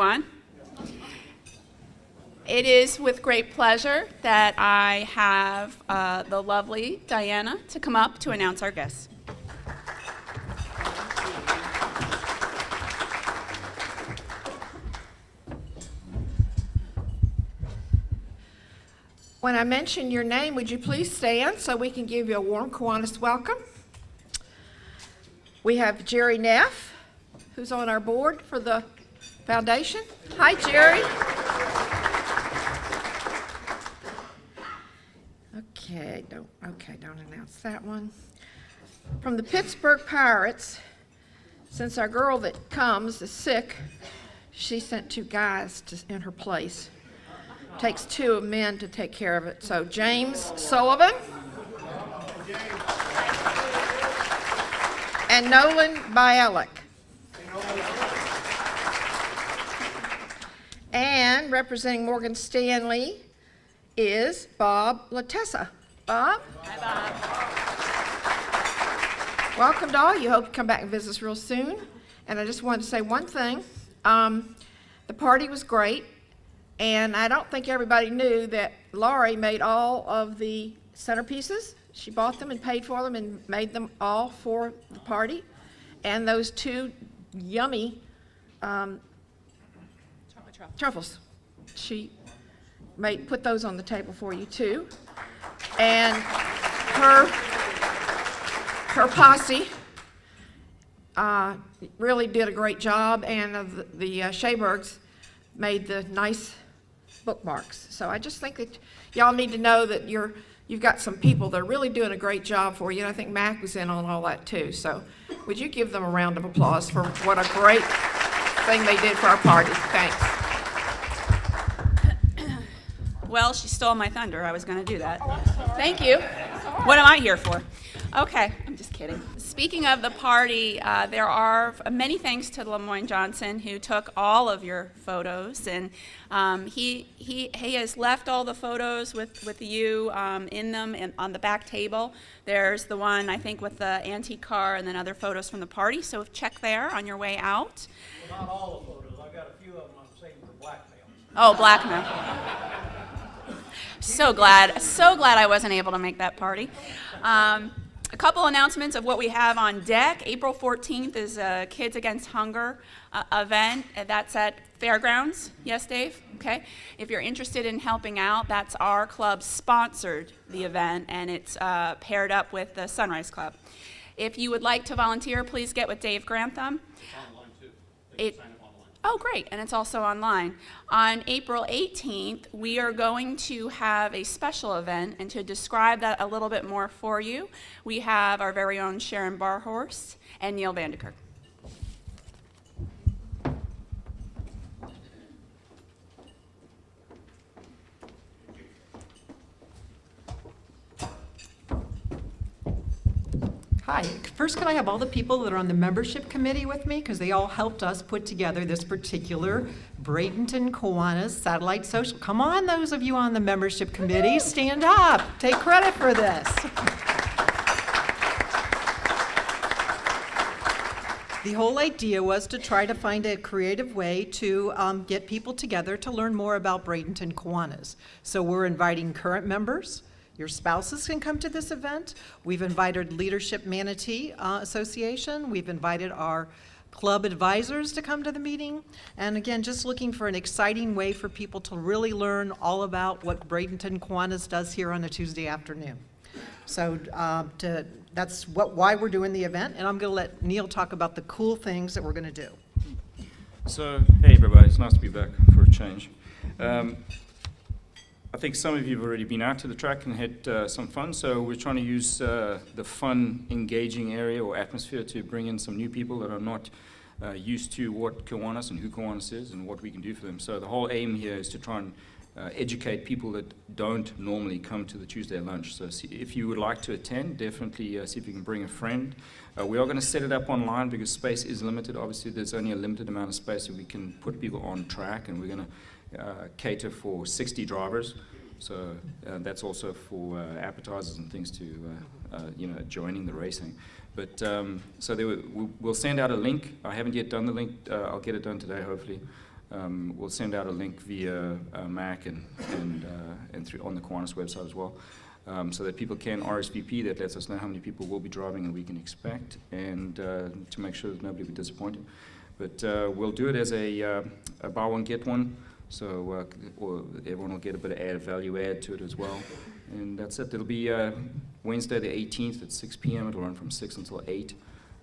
everyone. It is with great pleasure that I have the lovely Diana to come up to announce our guests. When I mention your name, would you please stand so we can give you a warm Kiwanis welcome? We have Jerry Neff, who's on our board for the foundation. Hi, Jerry. Okay, don't announce that one. From the Pittsburgh Pirates, since our girl that comes is sick, she sent 2 guys in her place. Takes 2 men to take care of it. So James Sullivan and Nolan Bialik. And representing Morgan Stanley is Bob Latessa. Bob? Hi, Bob. Welcome to all you. Hope you come back and visit us real soon. And I just wanted to say one thing. The party was great. And I don't think everybody knew that Laurie made all of the centerpieces. She bought them and paid for them and made them all for the party. And those 2 yummy truffles. She put those on the table for you too. And her posse really did a great job, and the Shaybergs made the nice bookmarks. So I just think that y'all need to know that you've got some people that are really doing a great job for you. And I think Mac was in on all that too. So would you give them a round of applause for what a great thing they did for our party? Thanks. Well, she stole my thunder. I was going to do that. Thank you. What am I here for? Okay, I'm just kidding. Speaking of the party, there are many thanks to Lemoyne Johnson, who took all of your photos, and he has left all the photos with you in them and on the back table. There's the one, I think, with the antique car, and then other photos from the party, so check there on your way out. Well, not all the photos. I've got a few of them I'm saving for blackmail. Oh, blackmail. So glad I wasn't able to make that party. A couple announcements of what we have on deck. April 14th is a Kids Against Hunger event. That's at Fairgrounds. Yes, Dave? Okay. If you're interested in helping out, that's our club sponsored the event, and it's paired up with the Sunrise Club. If you would like to volunteer, please get with Dave Grantham. It's online too. They can sign up online. Oh, great, and it's also online. On April 18th, we are going to have a special event, and to describe that a little bit more for you, we have our very own Sharon Barhorst and Neil Vanderkirk. Hi. First, can I have all the people that are on the membership committee with me? Because they all helped us put together this particular Bradenton Kiwanis Satellite Social. Come on, those of you on the membership committee, stand up. Take credit for this. The whole idea was to try to find a creative way to get people together to learn more about Bradenton Kiwanis. So we're inviting current members. Your spouses can come to this event. We've invited Leadership Manatee Association. We've invited our club advisors to come to the meeting. And again, just looking for an exciting way for people to really learn all about what Bradenton Kiwanis does here on a Tuesday afternoon. So that's why we're doing the event. And I'm going to let Neil talk about the cool things that we're going to do. So, hey everybody, it's nice to be back for a change. I think some of you have already been out to the track and had some fun, so we're trying to use the fun, engaging area or atmosphere to bring in some new people that are not used to what Kiwanis and who Kiwanis is and what we can do for them. So the whole aim here is to try and educate people that don't normally come to the Tuesday lunch. So if you would like to attend, definitely see if you can bring a friend. We are going to set it up online because space is limited. Obviously, there's only a limited amount of space that we can put people on track, and we're going to cater for 60 drivers, so that's also for appetizers and things to joining the racing. But so we'll send out a link. I haven't yet done the link. I'll get it done today, hopefully. We'll send out a link via Mac and through on the Kiwanis website as well, so that people can RSVP. That lets us know how many people will be driving and we can expect, and to make sure that nobody will be disappointed. But we'll do it as a buy one, get one, so or everyone will get a bit of value add to it as well. And that's it. It'll be Wednesday the 18th at 6 p.m. It'll run from 6 until 8.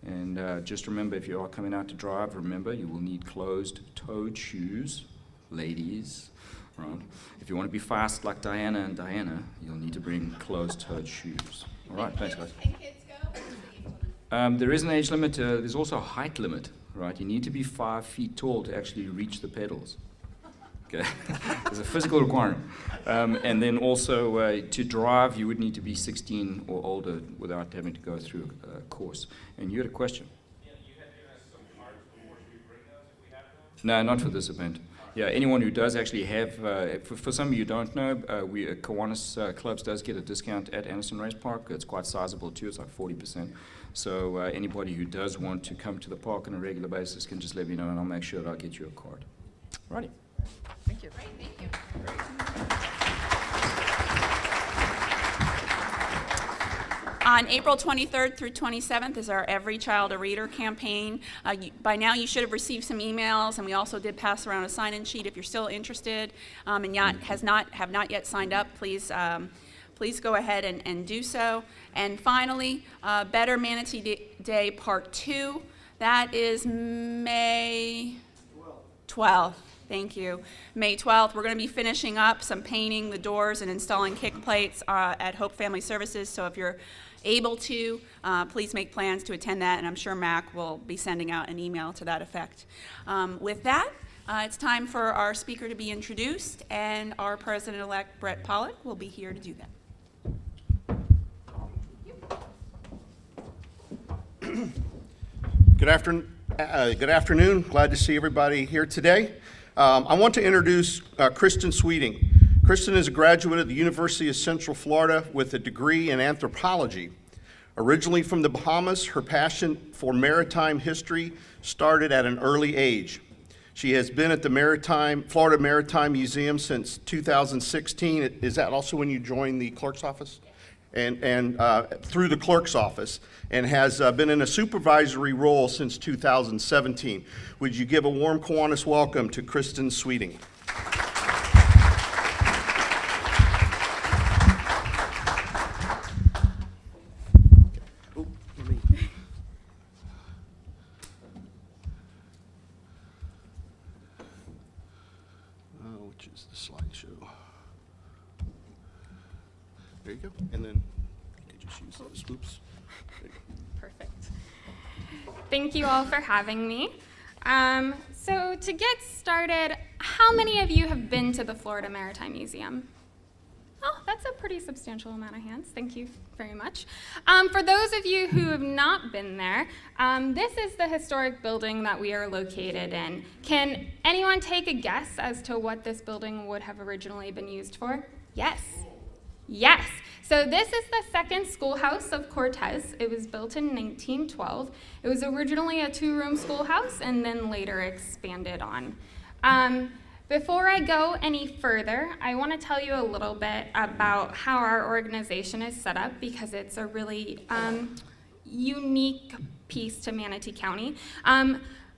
And just remember, if you are coming out to drive, remember you will need closed-toed shoes, ladies. Right? If you want to be fast like Diana and Diana, you'll need to bring closed-toed shoes. All right, thanks, guys. Can kids go? There is an age limit. There's also a height limit. Right? You need to be 5 feet tall to actually reach the pedals. Okay, there's a physical requirement. And then also to drive, you would need to be 16 or older without having to go through a course. And you had a question? Yeah, you had given us some cards before. Should we bring those if we have them? No, not for this event. Yeah, anyone who does actually have, for some of you who don't know, Kiwanis Clubs does get a discount at Anderson Race Park. It's quite sizable too, it's like 40%. So anybody who does want to come to the park on a regular basis can just let me know and I'll make sure that I'll get you a card. Righty. Thank you. Great, thank you. On April 23rd through 27th is our Every Child a Reader campaign. By now you should have received some emails, and we also did pass around a sign-in sheet. If you're still interested and have not yet signed up, please go ahead and do so. And finally, Better Manatee Day Part 2. That is May 12th. Thank you. May 12th, we're going to be finishing up some painting the doors and installing kick plates at Hope Family Services. So if you're able to, please make plans to attend that, and I'm sure Mac will be sending out an email to that effect. With that, it's time for our speaker to be introduced, and our President-elect, Brett Pollock, will be here to do that. Good afternoon. Glad to see everybody here today. I want to introduce Kristin Sweeting. Kristin is a graduate of the University of Central Florida with a degree in anthropology. Originally from the Bahamas, her passion for maritime history started at an early age. She has been at the Florida Maritime Museum since 2016. Is that also when you joined the clerk's office? And through the clerk's office, and has been in a supervisory role since 2017. Would you give a warm Kiwanis welcome to Kristin Sweeting? Which is the slideshow. There you go. And then you could just use those. Oops. There you go. Perfect. Thank you all for having me. So to get started, how many of you have been to the Florida Maritime Museum? Oh, that's a pretty substantial amount of hands. Thank you very much. For those of you who have not been there, this is the historic building that we are located in. Can anyone take a guess as to what this building would have originally been used for? Yes. Yes. So this is the second schoolhouse of Cortez. It was built in 1912. It was originally a 2-room schoolhouse and then later expanded on. Before I go any further, I want to tell you a little bit about how our organization is set up, because it's a really unique piece to Manatee County.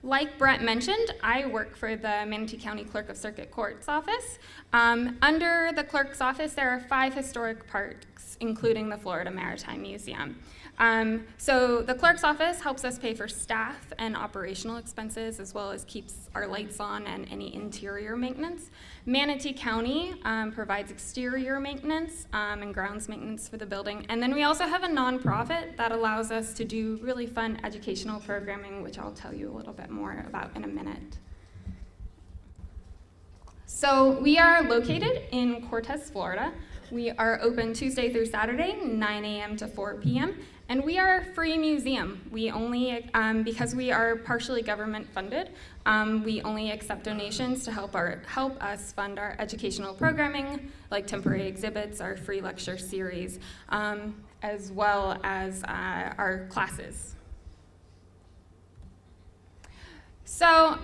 Like Brett mentioned, I work for the Manatee County Clerk of Circuit Court's office. Under the clerk's office, there are 5 historic parks, including the Florida Maritime Museum. So the clerk's office helps us pay for staff and operational expenses, as well as keeps our lights on and any interior maintenance. Manatee County provides exterior maintenance and grounds maintenance for the building. And then we also have a nonprofit that allows us to do really fun educational programming, which I'll tell you a little bit more about in a minute. So we are located in Cortez, Florida. We are open Tuesday through Saturday, 9 a.m. to 4 p.m. And we are a free museum. We only, because we are partially government funded, we only accept donations to help us fund our educational programming, like temporary exhibits, our free lecture series, as well as our classes. So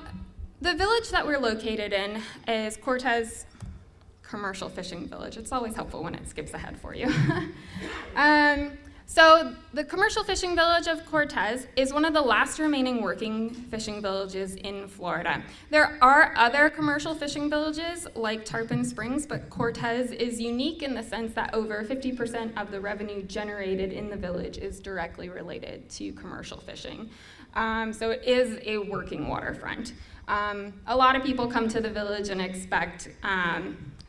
The village that we're located in is Cortez Commercial Fishing Village. It's always helpful when it skips ahead for you. So the commercial fishing village of Cortez is one of the last remaining working fishing villages in Florida. There are other commercial fishing villages like Tarpon Springs, but Cortez is unique in the sense that over 50% of the revenue generated in the village is directly related to commercial fishing. So it is a working waterfront. A lot of people come to the village and expect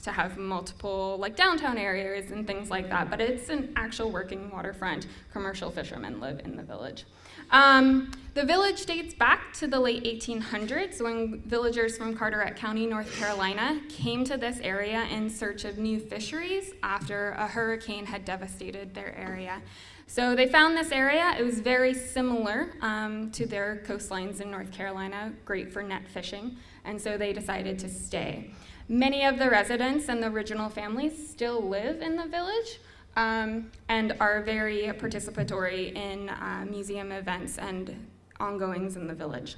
to have multiple like downtown areas and things like that, but it's an actual working waterfront. Commercial fishermen live in the village. The village dates back to the late 1800s when villagers from Carteret County, North Carolina came to this area in search of new fisheries after a hurricane had devastated their area. So they found this area. It was very similar to their coastlines in North Carolina, great for net fishing, and so they decided to stay. Many of the residents and the original families still live in the village and are very participatory in museum events and ongoings in the village.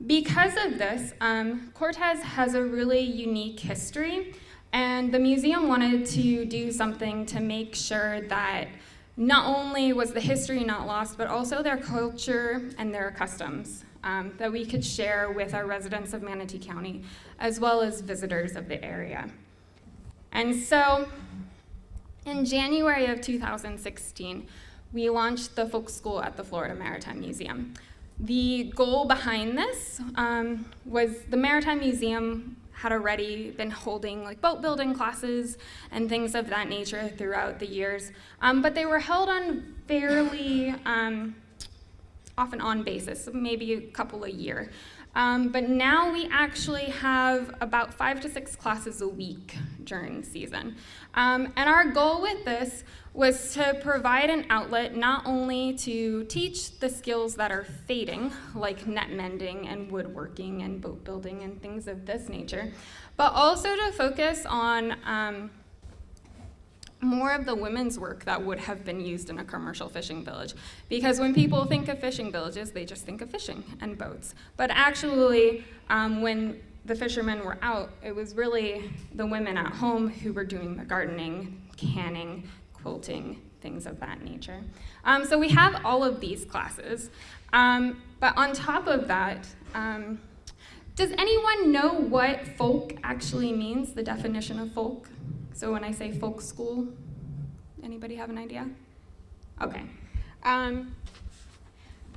Because of this, Cortez has a really unique history, and the museum wanted to do something to make sure that not only was the history not lost, but also their culture and their customs that we could share with our residents of Manatee County, as well as visitors of the area. And so, in January of 2016, we launched the Folk School at the Florida Maritime Museum. The goal behind this was the Maritime Museum had already been holding like boat building classes and things of that nature throughout the years, but they were held on fairly off and on basis, so maybe a couple a year. But now we actually have about 5 to 6 classes a week during season. And our goal with this was to provide an outlet not only to teach the skills that are fading, like net mending and woodworking and boat building and things of this nature, but also to focus on more of the women's work that would have been used in a commercial fishing village. Because when people think of fishing villages, they just think of fishing and boats. But actually, when the fishermen were out, it was really the women at home who were doing the gardening, canning, quilting, things of that nature. So we have all of these classes. But on top of that, does anyone know what folk actually means, the definition of folk? So when I say folk school, anybody have an idea? Okay.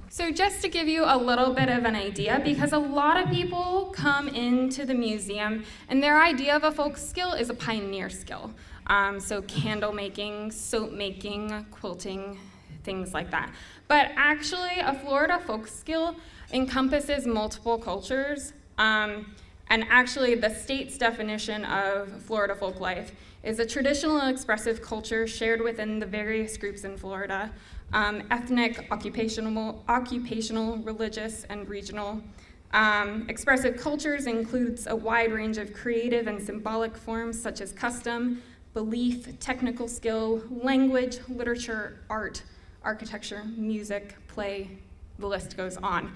So just to give you a little bit of an idea, because a lot of people come into the museum and their idea of a folk skill is a pioneer skill. So candle making, soap making, quilting, things like that. But actually a Florida folk skill encompasses multiple cultures. And actually, the state's definition of Florida folk life is a traditional and expressive culture shared within the various groups in Florida, ethnic, occupational, religious, and regional. Expressive cultures includes a wide range of creative and symbolic forms such as custom, belief, technical skill, language, literature, art, architecture, music, play, the list goes on.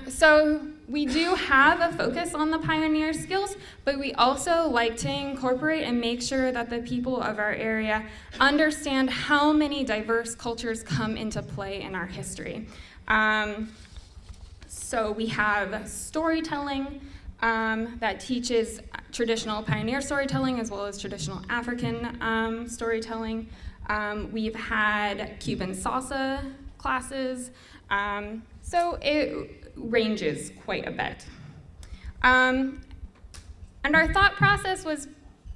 So we do have a focus on the pioneer skills, but we also like to incorporate and make sure that the people of our area understand how many diverse cultures come into play in our history. So we have storytelling that teaches traditional pioneer storytelling as well as traditional African storytelling. We've had Cuban salsa classes. So it ranges quite a bit. And our thought process was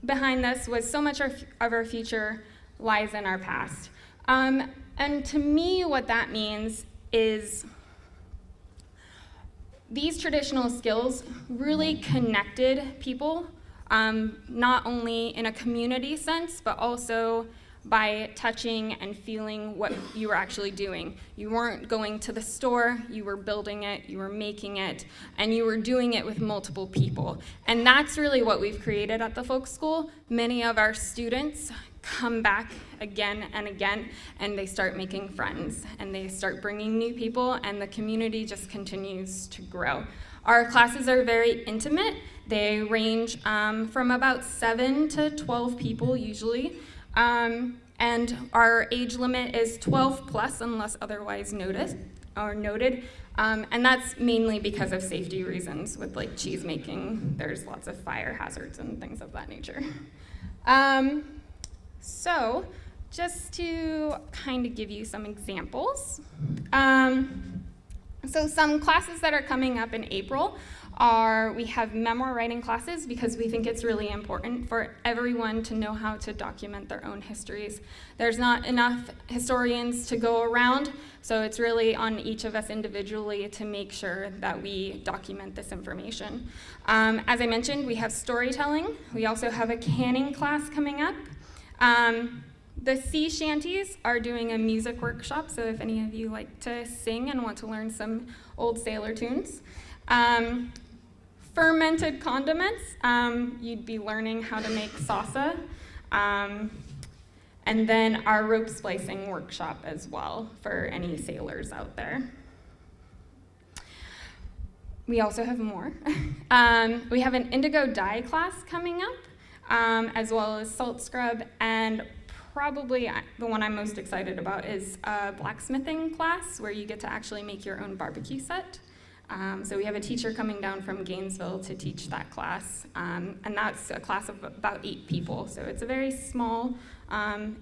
behind this was so much of our future lies in our past. And to me, what that means is these traditional skills really connected people, not only in a community sense, but also by touching and feeling what you were actually doing. You weren't going to the store, you were building it, you were making it, and you were doing it with multiple people. And that's really what we've created at the Folk School. Many of our students come back again and again, and they start making friends, and they start bringing new people, and the community just continues to grow. Our classes are very intimate. They range from about 7 to 12 people usually. And our age limit is 12 plus unless otherwise noted. And that's mainly because of safety reasons. With like cheese making, there's lots of fire hazards and things of that nature. So just to kind of give you some examples. So some classes that are coming up in April we have memoir writing classes because we think it's really important for everyone to know how to document their own histories. There's not enough historians to go around, so it's really on each of us individually to make sure that we document this information. As I mentioned, we have storytelling. We also have a canning class coming up. The sea shanties are doing a music workshop, so if any of you like to sing and want to learn some old sailor tunes. Fermented condiments, you'd be learning how to make salsa. And then our rope splicing workshop as well for any sailors out there. We also have more. We have an indigo dye class coming up, as well as salt scrub, and probably the one I'm most excited about is a blacksmithing class where you get to actually make your own barbecue set. So we have a teacher coming down from Gainesville to teach that class, and that's a class of about 8 people. So it's a very small,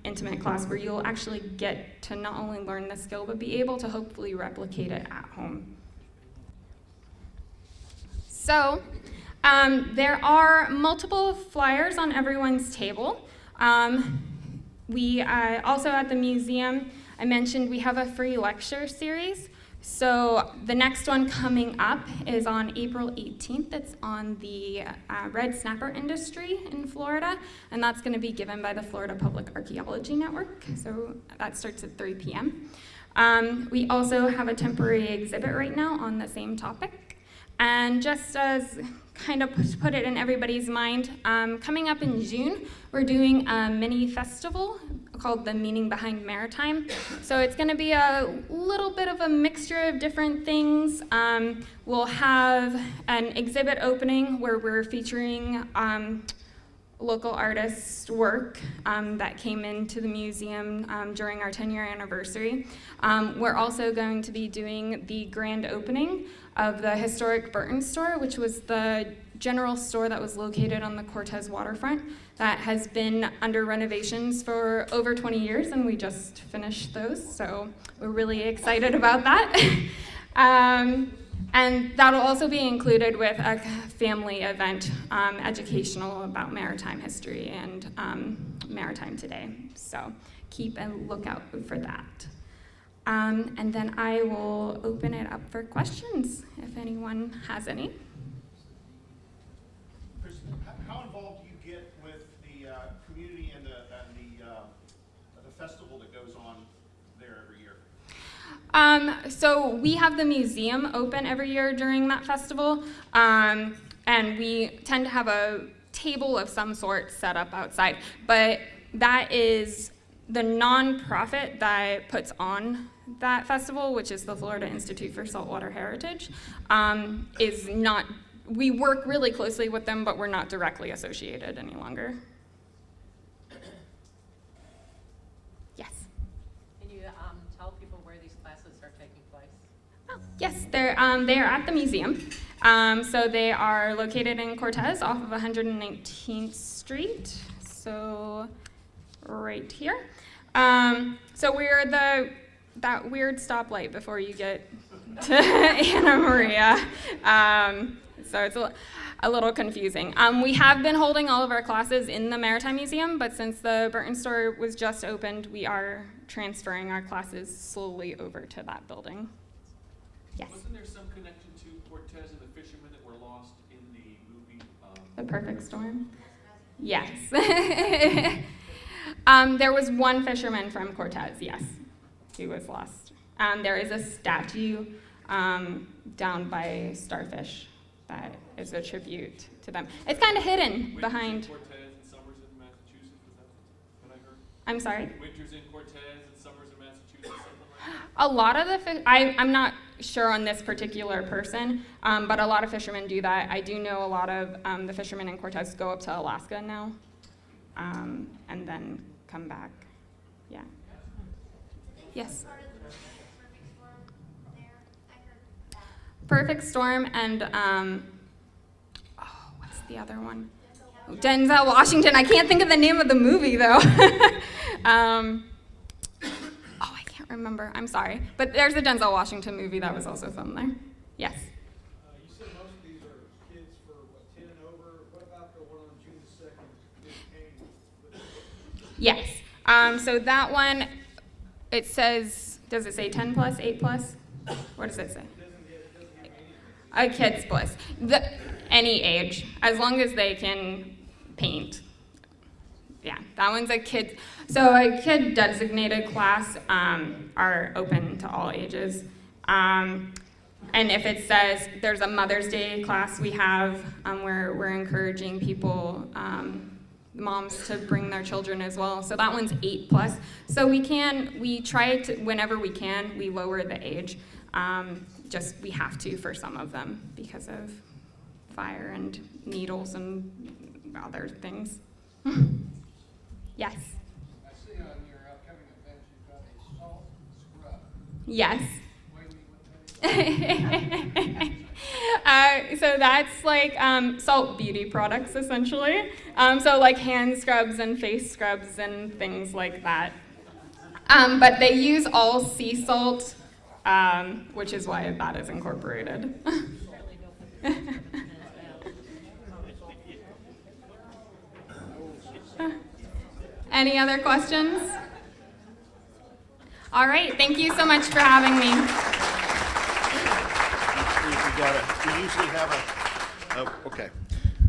intimate class where you'll actually get to not only learn the skill, but be able to hopefully replicate it at home. So there are multiple flyers on everyone's table. We also at the museum, I mentioned we have a free lecture series. So the next one coming up is on April 18th. It's on the red snapper industry in Florida, and that's going to be given by the Florida Public Archaeology Network. So that starts at 3 p.m. We also have a temporary exhibit right now on the same topic. And just as kind of put it in everybody's mind, coming up in June, we're doing a mini festival called The Meaning Behind Maritime. So it's going to be a little bit of a mixture of different things. We'll have an exhibit opening where we're featuring local artists' work that came into the museum during our 10-year anniversary. We're also going to be doing the grand opening of the historic Burton store, which was the general store that was located on the Cortez waterfront that has been under renovations for over 20 years, and we just finished those, so we're really excited about that. And that'll also be included with a family event, educational about maritime history and maritime today. So keep a lookout for that. And then I will open it up for questions if anyone has any. Kristin, how involved do you get with the community and the festival that goes on there every year? So we have the museum open every year during that festival, and we tend to have a table of some sort set up outside, but that is the nonprofit that puts on that festival, which is the Florida Institute for Saltwater Heritage, is not, we work really closely with them, but we're not directly associated any longer. Yes? Can you tell people where these classes are taking place? Oh, yes, they are at the museum. So they are located in Cortez off of 119th Street, so right here. So we're that weird stoplight before you get to Anna Maria. So it's a little confusing. We have been holding all of our classes in the Maritime Museum, but since the Burton store was just opened, we are transferring our classes slowly over to that building. Yes? Wasn't there some connection to Cortez and the fishermen that were lost in the movie? The Perfect Storm? Yes. There was one fisherman from Cortez, yes. He was lost. There is a statue down by Starfish that is a tribute to them. It's kind of hidden behind. Winters in Cortez and summers in Massachusetts, is that what I heard? I'm sorry? Winters in Cortez and summers in Massachusetts, something like that? A lot of the I'm not sure on this particular person, but a lot of fishermen do that. I do know a lot of the fishermen in Cortez go up to Alaska now, and then come back. Yeah. Yes. Perfect Storm and what's the other one? Denzel Washington. I can't think of the name of the movie though. I can't remember. I'm sorry, but there's a Denzel Washington movie that was also filmed there. Yes. You said most of these are kids for, 10 and over. What about the one on June the 2nd? Yes. So that one, it says, does it say 10 plus, 8 plus? What does it say? A kid's plus. Any age, as long as they can paint. Yeah, that one's a kid. So a kid designated class are open to all ages. And if it says there's a Mother's Day class we have where we're encouraging people, moms to bring their children as well. So that one's 8 plus. So we try to, whenever we can, we lower the age. Just we have to for some of them because of fire and needles and other things. Yes. I see on your upcoming event you've got a salt scrub. Yes. Wait, what So that's like salt beauty products essentially. So like hand scrubs and face scrubs and things like that. But they use all sea salt, which is why that is incorporated. Any other questions? All right, thank you so much for having me. We usually have okay.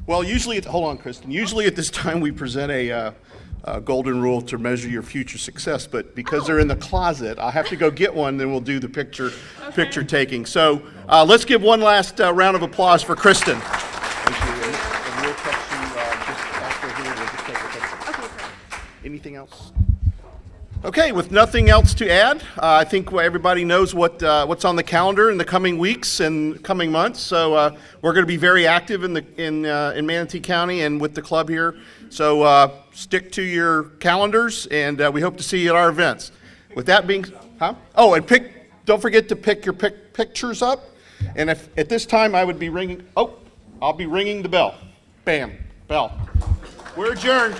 Well, usually, hold on, Kristin. Usually at this time we present a golden rule to measure your future success, but because they're in the closet, I'll have to go get one, then we'll do the picture taking. So let's give one last round of applause for Kristin. Thank you. And we'll catch you just after here. We'll just take a picture. Anything else? Okay, with nothing else to add, I think everybody knows what's on the calendar in the coming weeks and coming months. So we're going to be very active in Manatee County and with the club here. So stick to your calendars, and we hope to see you at our events. With that being, Oh, and don't forget to pick your pictures up. And if at this time I would be ringing. I'll be ringing the bell. Bam, bell. We're adjourned.